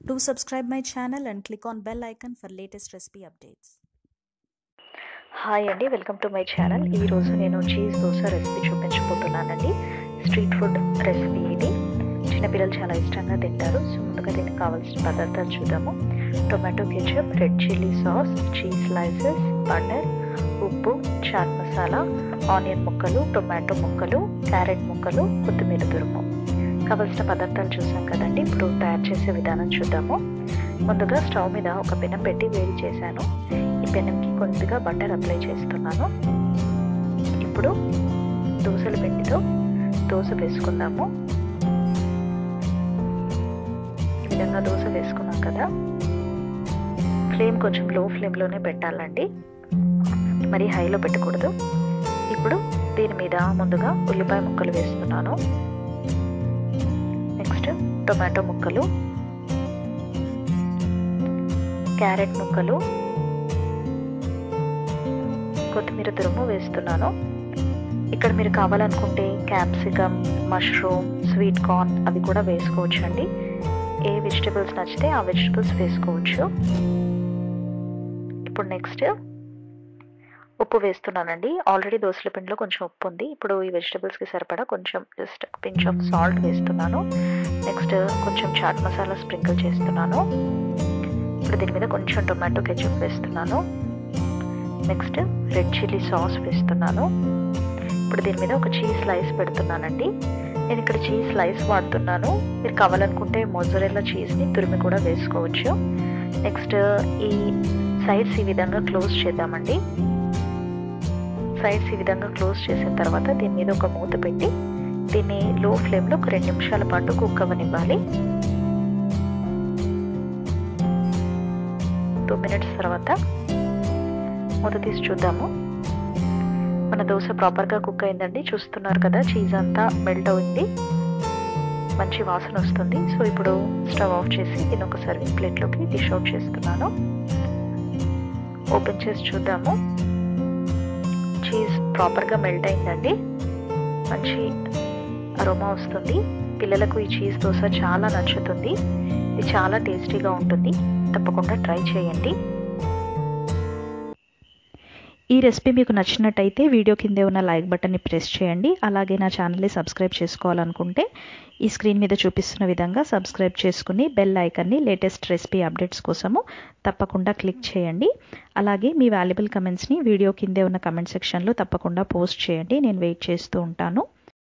Do subscribe my channel and click on bell icon for latest recipe updates. Hi అండి, welcome to my channel. ఈరోజు నేను cheese dosa recipe చూపించబోతున్నానండి. Street food recipe ఇది. చిన్నపిల్లలు చాలా ఇష్టంగా తింటారు. సో ముందుగా దీనికి కావాల్సిన పదార్థాలు చూద్దాము. Tomato ketchup, red chilli sauce, cheese slices, butter, ఉప్పు, చాట్ మసాలా, ఆనియన్ ముక్కలు, టొమాటో ముక్కలు, క్యారెట్ ముక్కలు, కొత్తిమీర తురుము. కావాల్సిన పదార్థాలు చూసాం కదండి. ఇప్పుడు తయారు చేసే విధానం చూద్దాము. ముందుగా స్టవ్ మీద ఒక పెనం పెట్టి వేడి చేశాను. ఈ పెనంకి కొద్దిగా బటర్ అప్లై చేస్తున్నాను. ఇప్పుడు దోశల పిండితో దోశ వేసుకుందాము. ఈ విధంగా దోశ వేసుకున్నాం కదా, ఫ్లేమ్ కొంచెం లో ఫ్లేమ్లోనే పెట్టాలండి, మరి హైలో పెట్టకూడదు. ఇప్పుడు దీని మీద ముందుగా ఉల్లిపాయ ముక్కలు వేస్తున్నాను. నెక్స్ట్ టొమాటో ముక్కలు, క్యారెట్ ముక్కలు, కొత్తిమీర తురుము వేస్తున్నాను. ఇక్కడ మీరు కావాలనుకుంటే క్యాప్సికమ్, మష్రూమ్, స్వీట్ కార్న్ అవి కూడా వేసుకోవచ్చు అండి. ఏ వెజిటబుల్స్ నచ్చితే ఆ వెజిటబుల్స్ వేసుకోవచ్చు. ఇప్పుడు నెక్స్ట్ ఉప్పు వేస్తున్నానండి. ఆల్రెడీ దోసల పిండిలో కొంచెం ఉప్పు ఉంది. ఇప్పుడు ఈ వెజిటబుల్స్కి సరిపడా కొంచెం జస్ట్ పించ్ ఆఫ్ సాల్ట్ వేస్తున్నాను. నెక్స్ట్ కొంచెం చాట్ మసాలా స్ప్రింకిల్ చేస్తున్నాను. ఇప్పుడు దీని మీద కొంచెం టొమాటో కెచప్ వేస్తున్నాను. నెక్స్ట్ రెడ్ చిల్లీ సాస్ వేస్తున్నాను. ఇప్పుడు దీని మీద ఒక చీజ్ స్లైస్ పెడుతున్నానండి. నేను ఇక్కడ చీజ్ స్లైస్ వాడుతున్నాను. మీరు కావాలనుకుంటే మోజరెల్లా చీజ్ని తురిమి కూడా వేసుకోవచ్చు. నెక్స్ట్ ఈ సైడ్స్ ఈ విధంగా క్లోజ్ చేద్దామండి. సైడ్స్ ఈ విధంగా క్లోజ్ చేసిన తర్వాత దీని మీద ఒక మూత పెట్టి దీన్ని లో ఫ్లేమ్లో ఒక 2 నిమిషాల పాటు కుక్ అవ్వనివ్వాలి. 2 మినిట్స్ తర్వాత మూత తీసి చూద్దాము. మన దోశ ప్రాపర్గా కుక్ అయిందండి. చూస్తున్నారు కదా, చీజ్ అంతా మెల్ట్ అయింది, మంచి వాసన వస్తుంది. సో ఇప్పుడు స్టవ్ ఆఫ్ చేసి దీన్ని ఒక సర్వింగ్ ప్లేట్లోకి డిష్ అవుట్ చేస్తున్నాను. ఓపెన్ చేసి చూద్దాము. చీజ్ ప్రాపర్గా మెల్ట్ అయిందండి, మంచి అరోమా వస్తుంది. పిల్లలకు ఈ చీజ్ దోశ చాలా నచ్చుతుంది. ఇది చాలా టేస్టీగా ఉంటుంది. తప్పకుండా ట్రై చేయండి. ఈ రెసిపీ మీకు నచ్చినట్టయితే వీడియో కిందే ఉన్న లైక్ బటన్ని ప్రెస్ చేయండి. అలాగే నా ఛానల్ని సబ్స్క్రైబ్ చేసుకోవాలనుకుంటే ఈ స్క్రీన్ మీద చూపిస్తున్న విధంగా సబ్స్క్రైబ్ చేసుకుని బెల్ ఐకాన్ని లేటెస్ట్ రెసిపీ అప్డేట్స్ కోసము తప్పకుండా క్లిక్ చేయండి. అలాగే మీ వాల్యుబుల్ కమెంట్స్ని వీడియో కిందే ఉన్న కమెంట్ సెక్షన్లో తప్పకుండా పోస్ట్ చేయండి. నేను వెయిట్ చేస్తూ ఉంటాను.